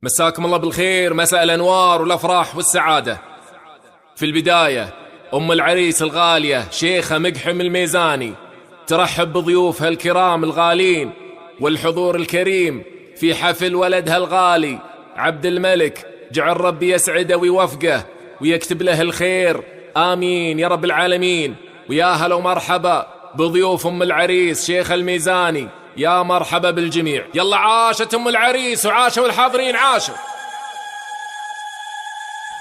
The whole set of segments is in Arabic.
مساكم الله بالخير، مساء الأنوار والأفراح والسعادة. في البداية أم العريس الغالية شيخة مقحم الميزاني ترحب بضيوفها الكرام الغالين والحضور الكريم في حفل ولدها الغالي عبد الملك. جعل ربي يسعده ويوفقه ويكتب له الخير، آمين يا رب العالمين. ويا هلا ومرحبا بضيوف أم العريس شيخ الميزاني، يا مرحبا بالجميع. يلا عاشت أم العريس وعاشوا الحاضرين، عاشوا.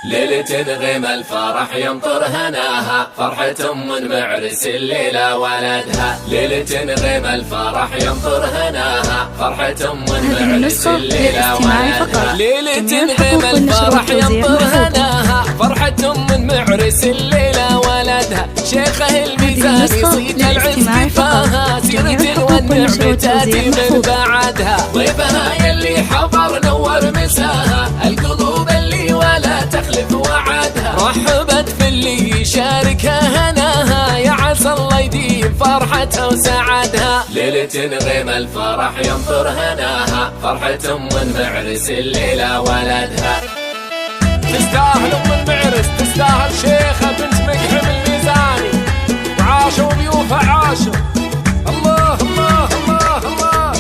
ليلة غيم الفرح يمطر هناها، فرحة أم معرس الليلة ولدها. ليلة غيم الفرح يمطر هناها، فرحة أم معرس الليلة ولدها. ليلة غيم الفرح يمطر هناها، فرحة أم معرس الليلة ولدها. شيخه الميزاني صيت العز كفاها، سيرة والنعم تأتي من بعدها. ضيفها يلي حضر نور مساها، القلوب اللي ولا تخلف وعدها. رحبت في اللي يشاركها هناها، يا عسى الله يديم فرحتها وسعدها. ليلة غيم الفرح يمطر هناها، فرحة أم معرس الليلة ولدها. تستاهل أم المعرس، تستاهل شيخة بنت مقحم الميزاني، وعاشوا ضيوفها عاشوا. الله الله الله الله.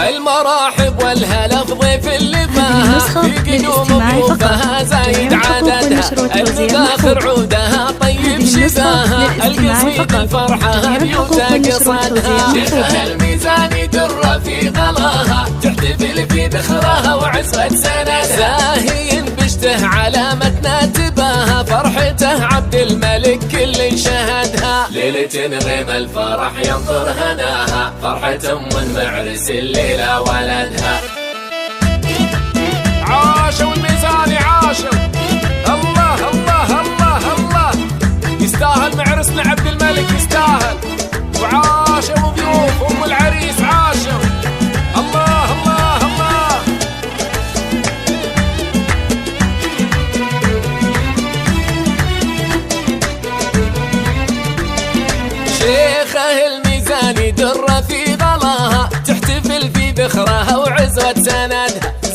المراحب والهلا في ضيف اللي فاها، في قدوم ضيوفها زايد عددها. المباخر عودها طيب شفاها، القصيد الفرحة بيوتا قصدها. شيخها الميزاني در في غلاها، تحتفل في ذخرها وعزوة سندها. زاهين بشته علامتنا تباها، فرحته عبد الملك كل شهدها. ليلة غيم الفرح يمطر هناها، فرحة أم معرس الليلة ولدها. عاشوا الميزاني عاشوا. الله الله الله الله. يستاهل معرسنا عبد الملك، يستاهل. وعاشوا ضيوف أم العريس عاشوا. الله الله الله. شيخه الميزاني در في غلاها، تحتفل في ذخرها وعزوة سندها.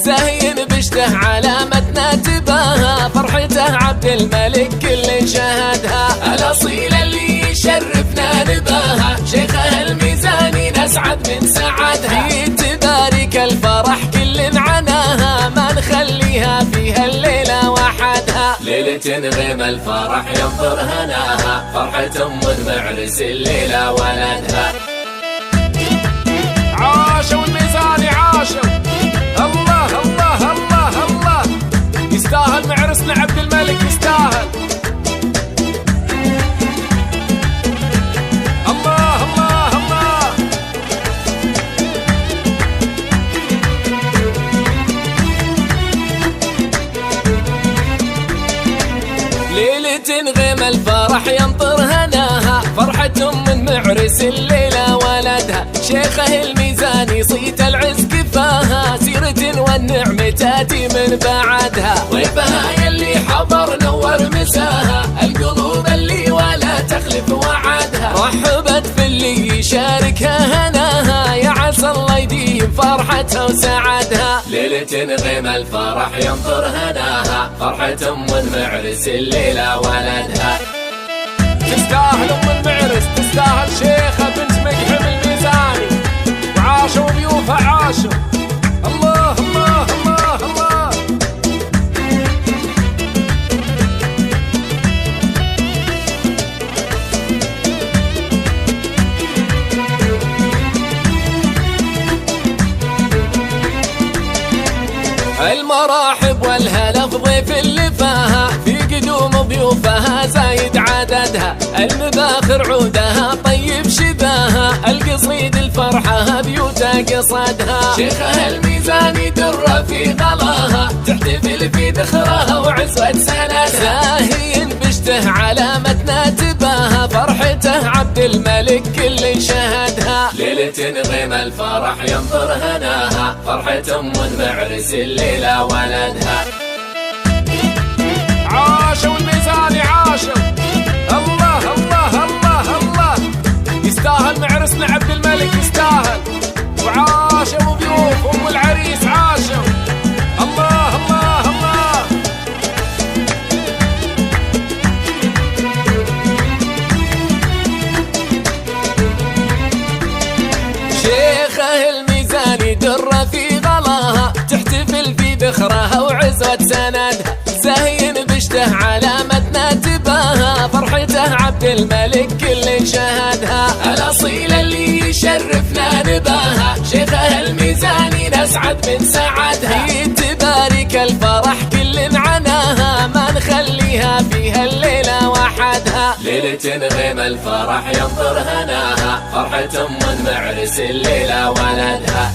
زاهين بشته علامتنا تباها، فرحته عبد الملك كل شهدها. الأصيل اللي يشرفنا نباها، شيخه الميزاني نسعد من سعدها. في تبارك الفرح كل عناها، ما نخليها فيها الليلة وحدها. ليلة غيم الفرح يمطر هناها، فرحة أم معرس الليلة ولدها. عاشوا الميزاني عاشوا. الله الله الله الله. يستاهل معرسنا عبد الملك، يستاهل. الله الله الله. ليلة غيم الفرح يمطر هناها، فرحة أم معرس الليلة ولدها. شيخه الميزاني صيت العز كفاها، سيرة والنعم تأتي من بعدها. ضيفها يلي حضر نور مساها، القلوب اللي ولا تخلف وعدها. رحبت في اللي يشاركها هناها، يا عسى الله يديم فرحتها وسعدها. ليلة غيم الفرح يمطر هناها، فرحة أم معرس الليلة ولدها. تستاهل أم المعرس، تستاهل شيخة بنت مقحم الميزاني، وعاشوا ضيوفها عاشوا. الله الله الله الله. المراحب والهلا في ضيف اللي فاها، في قدوم ضيوفها زايد عددها. المباخر عودها طيب شباها، القصيد الفرحة بيوتا قصدها. شيخها الميزاني در في غلاها، تحتفل في ذخرها وعزوة سندها. زاهين بشته علامتنا تباها، فرحته عبد الملك كل شهدها. ليلة غيم الفرح يمطر هناها، فرحة أم معرس الليلة ولدها. وثبت سندها، زين بشته علامتنا تباها، فرحته عبد الملك كل شهدها، الأصيل اللي يشرفنا نباها، شيخه الميزاني نسعد من سعدها، تبارك الفرح كل عناها، ما نخليها فيها الليلة وحدها، ليلة غيم الفرح ينطر هناها، فرحة من معرس الليلة ولدها.